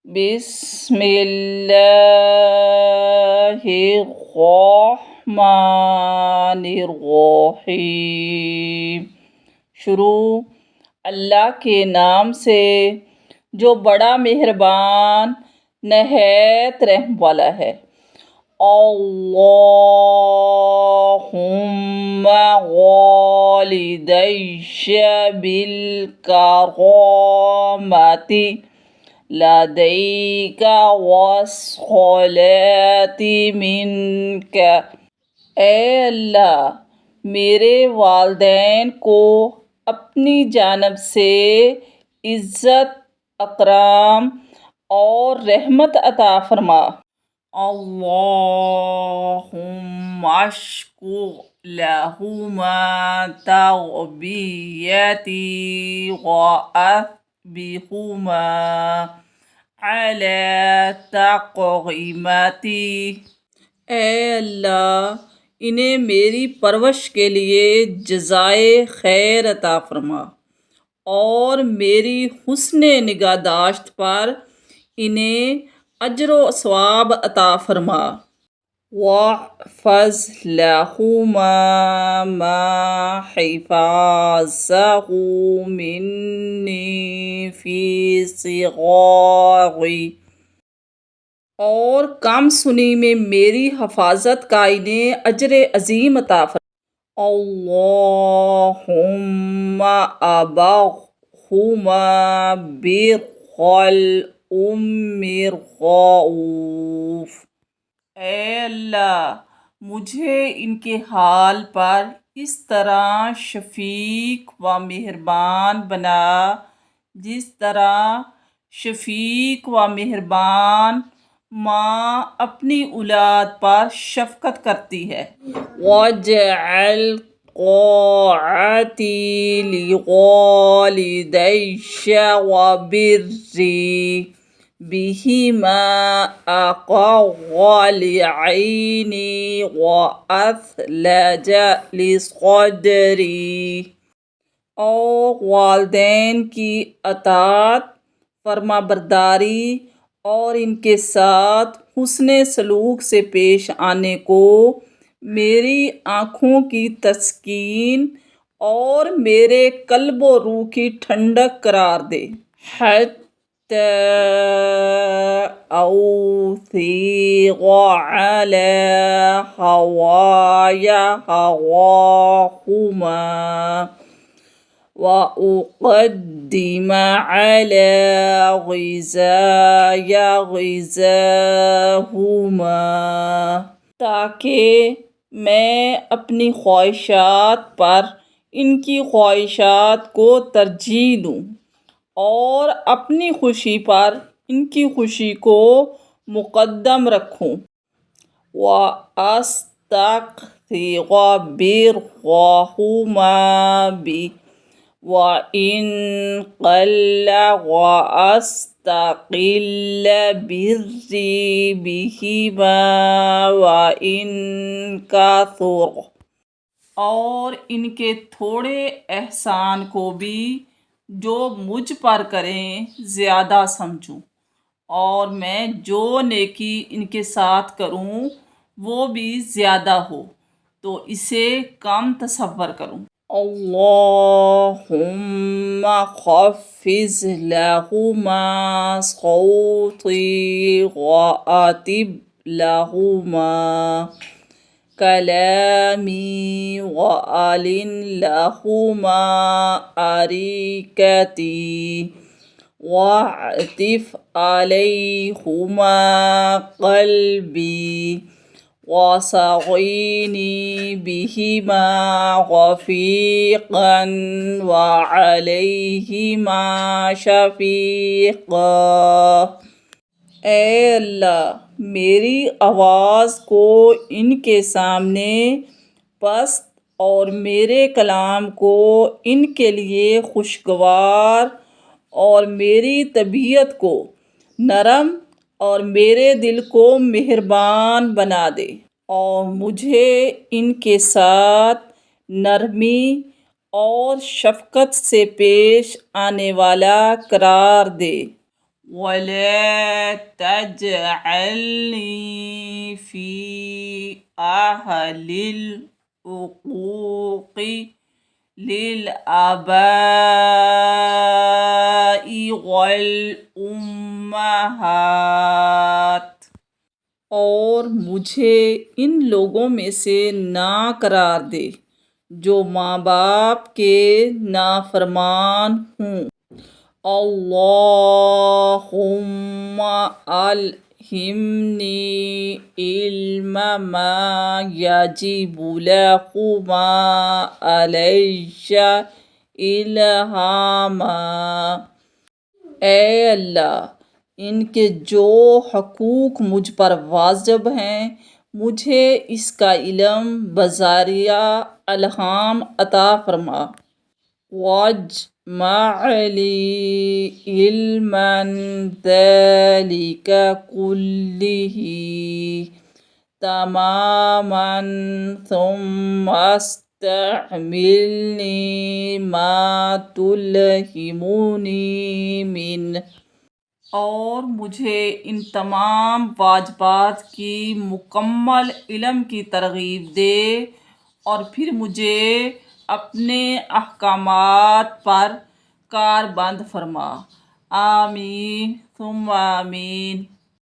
بسم اللہ الرحمن الرحیم۔ شروع اللہ کے نام سے جو بڑا مہربان نہایت رحم والا ہے۔ اللہم والدیش بالکرامۃ لدیک والصلاۃ منک۔ اے اللہ، میرے والدین کو اپنی جانب سے عزت، اکرام اور رحمت عطا فرما۔ اللہم اشکر لہما تربیتی وأثبہما علی تقویمتی۔ اے اللہ، انہیں میری پرورش کے لیے جزائے خیر عطا فرما اور میری حسن نگہداشت پر انہیں اجر و ثواب عطا فرما۔ وَاحْفَظْ لَهُمَا مَا حِفَظَهُ مِنِّي فِي صِغَارِي۔ اور کم سنی میں میری حفاظت کا انہیں اجر عظیم عطا فرما۔ اللہم ابرہما بر الام الرؤوف۔ اے اللہ، مجھے ان کے حال پر اس طرح شفیق و مہربان بنا جس طرح شفیق و مہربان ماں اپنی اولاد پر شفقت کرتی ہے۔ وَاجْعَلْ طاعَتِي لِوَالِدَيَّ وَبِرِّي بِهِمَا أَقَرَّ لِعَيْنِي وَأَثْلَجَ لِصَدْرِي۔ اور والدین کی اطاعت، فرما برداری اور ان کے ساتھ حسن سلوک سے پیش آنے کو میری آنکھوں کی تسکین اور میرے قلب و روح کی ٹھنڈک قرار دے۔ حَتَّى أُثِيرَ عَلَى هَوَايَ هَوَاهُمَا وَأُقَدِّمَ عَلَى غِذَايَ غِذَاهُمَا۔ تاکہ میں اپنی خواہشات پر ان کی خواہشات کو ترجیح دوں اور اپنی خوشی پر ان کی خوشی کو مقدم رکھوں۔ وَأَسْتَكْثِرَ بِرَّهُمَا بِي وَإِنْ قَلَّ وَأَسْتَقِلَّ بِرِّي بِهِمَا وَإِنْ كَثُرَ۔ اور ان کے تھوڑے احسان کو بھی جو مجھ پر کریں زیادہ سمجھوں، اور میں جو نیکی ان کے ساتھ کروں وہ بھی زیادہ ہو تو اسے کم تصور کروں۔ اللہم خفض لہما صوتی وأطب لہما کلامی وألن لہما أریکتی وَاعْطِفْ عَلَيْهُمَا قَلْبِي وَصَغِّرْنِي بِهِمَا رَفِيقًا وَعَلَيْهِمَا شَفِيقًا۔ اے اللہ، میری آواز کو ان کے سامنے پست اور میرے کلام کو ان کے لیے خوشگوار اور میری طبیعت کو نرم اور میرے دل کو مہربان بنا دے، اور مجھے ان کے ساتھ نرمی اور شفقت سے پیش آنے والا قرار دے۔ ولا تجعلني في أهل الحقوق للآباء والأمهات، اور مجھے ان لوگوں میں سے نہ قرار دے جو ماں باپ کے نافرمان ہوں۔ اللہم الہمنی علم ما یجب لہما علی الہاما، اے اللہ ان کے جو حقوق مجھ پر واجب ہیں مجھے اس کا علم بذریعہ الہام عطا فرما۔ واجمع لی علما ذلک کلہ تماما ثم استعملنی ما تلہمنی منہ، اور مجھے ان تمام واجبات کی مکمل علم کی ترغیب دے اور پھر مجھے اپنے احکامات پر کاربند فرما۔ آمین ثم آمین۔